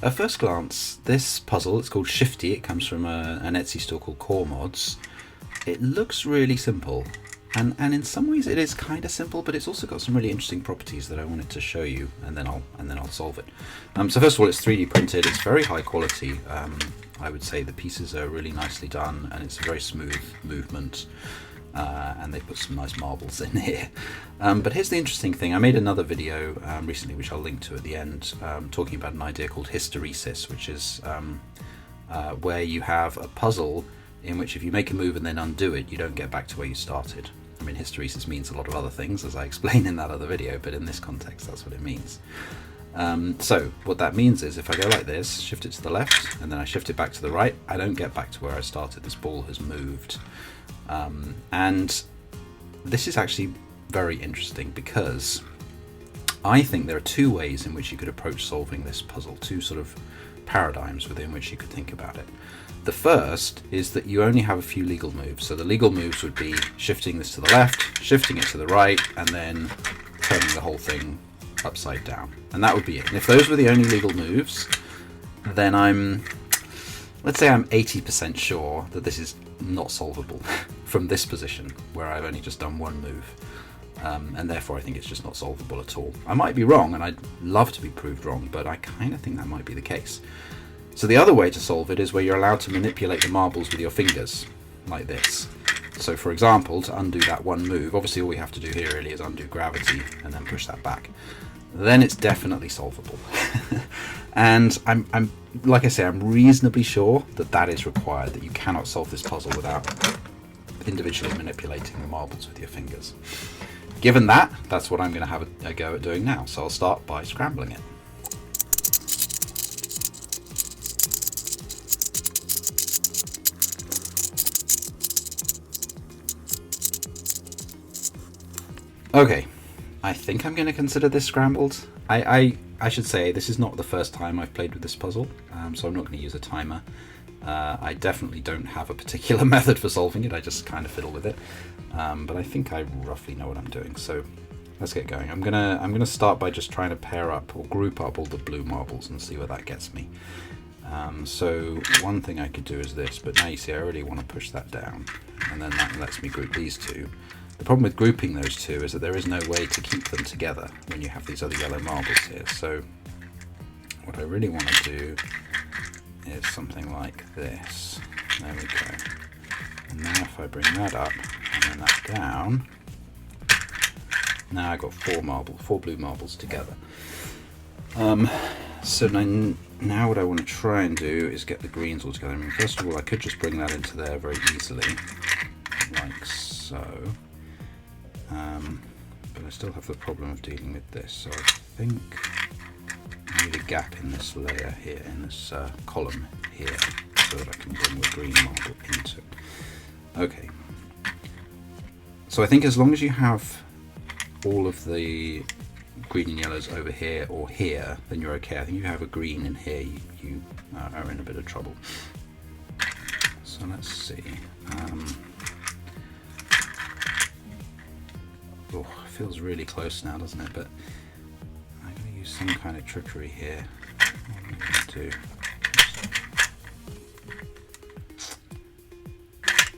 At first glance, this puzzle, it's called Shifty, it comes from an Etsy store called CoreMods. It looks really simple, and in some ways it is kind of simple, but it's also got some really interesting properties that I wanted to show you, and then I'll solve it. So first of all, it's 3D printed, it's very high quality. I would say the pieces are really nicely done, and it's a very smooth movement. And they put some nice marbles in here. But here's the interesting thing. I made another video recently, which I'll link to at the end, talking about an idea called hysteresis, which is where you have a puzzle in which if you make a move and then undo it, you don't get back to where you started. I mean, hysteresis means a lot of other things, as I explained in that other video, but in this context, that's what it means. So what that means is if I go like this, shift it to the left, and then I shift it back to the right, I don't get back to where I started. This ball has moved. And this is actually very interesting because I think there are two ways in which you could approach solving this puzzle, two sort of paradigms within which you could think about it. The first is that you only have a few legal moves. So the legal moves would be shifting this to the left, shifting it to the right, and then turning the whole thing upside down. And that would be it. And if those were the only legal moves, then let's say I'm 80% sure that this is not solvable from this position where I've only just done one move, and therefore I think it's just not solvable at all. I might be wrong, and I'd love to be proved wrong, but I kind of think that might be the case. So the other way to solve it is where you're allowed to manipulate the marbles with your fingers, like this. So for example, to undo that one move, obviously all we have to do here really is undo gravity and then push that back. Then it's definitely solvable. And I'm like I say, I'm reasonably sure that that is required, that you cannot solve this puzzle without individually manipulating the marbles with your fingers. Given that, that's what I'm going to have a go at doing now. So I'll start by scrambling it. Okay, I think I'm going to consider this scrambled. I should say this is not the first time I've played with this puzzle, so I'm not going to use a timer. I definitely don't have a particular method for solving it, I just kind of fiddle with it. But I think I roughly know what I'm doing, so let's get going. I'm gonna start by just trying to pair up or group up all the blue marbles and see where that gets me. So one thing I could do is this, but now you see I already want to push that down, and then that lets me group these two. The problem with grouping those two is that there is no way to keep them together when you have these other yellow marbles here. So what I really want to do is something like this. There we go. And now if I bring that up and then that down, now I've got four blue marbles together. So now what I want to try and do is get the greens all together. I mean, first of all, I could just bring that into there very easily, like so. But I still have the problem of dealing with this, so I think I need a gap in this layer here, in this column here, so that I can bring the green marble into it. Okay, so I think as long as you have all of the green and yellows over here or here, then you're okay. I think if you have a green in here, you are in a bit of trouble. So let's see. Oh, it feels really close now, doesn't it? But I'm going to use some kind of trickery here. What am I going to do?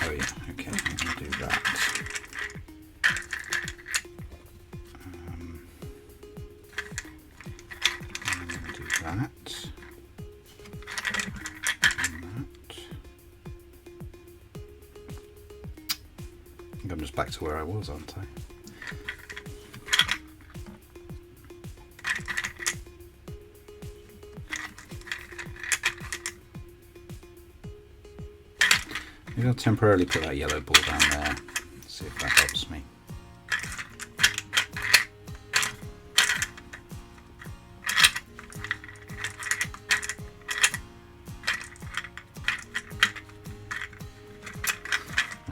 Oh yeah, okay, I'm going to do that. I'm going to do that. And that. I think I'm just back to where I was, aren't I? Maybe I'll temporarily put that yellow ball down there, see if that helps me.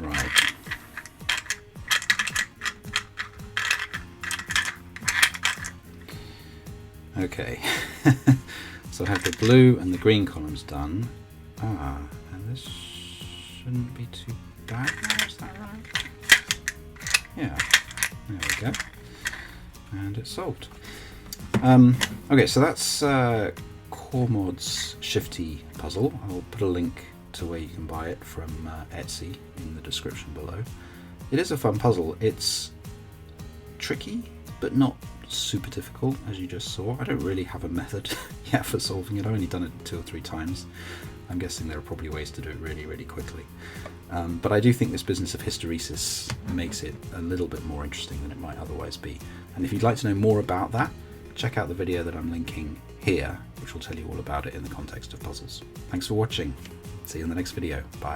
Right. Okay. So I have the blue and the green columns done. And this shouldn't be too bad now, is that right? Yeah, there we go. And it's solved. Okay, so that's CoreMods Shifty Puzzle. I'll put a link to where you can buy it from Etsy in the description below. It is a fun puzzle. It's tricky, but not super difficult, as you just saw. I don't really have a method yet for solving it. I've only done it 2 or 3 times. I'm guessing there are probably ways to do it really, really quickly. But I do think this business of hysteresis makes it a little bit more interesting than it might otherwise be. And if you'd like to know more about that, check out the video that I'm linking here, which will tell you all about it in the context of puzzles. Thanks for watching. See you in the next video. Bye.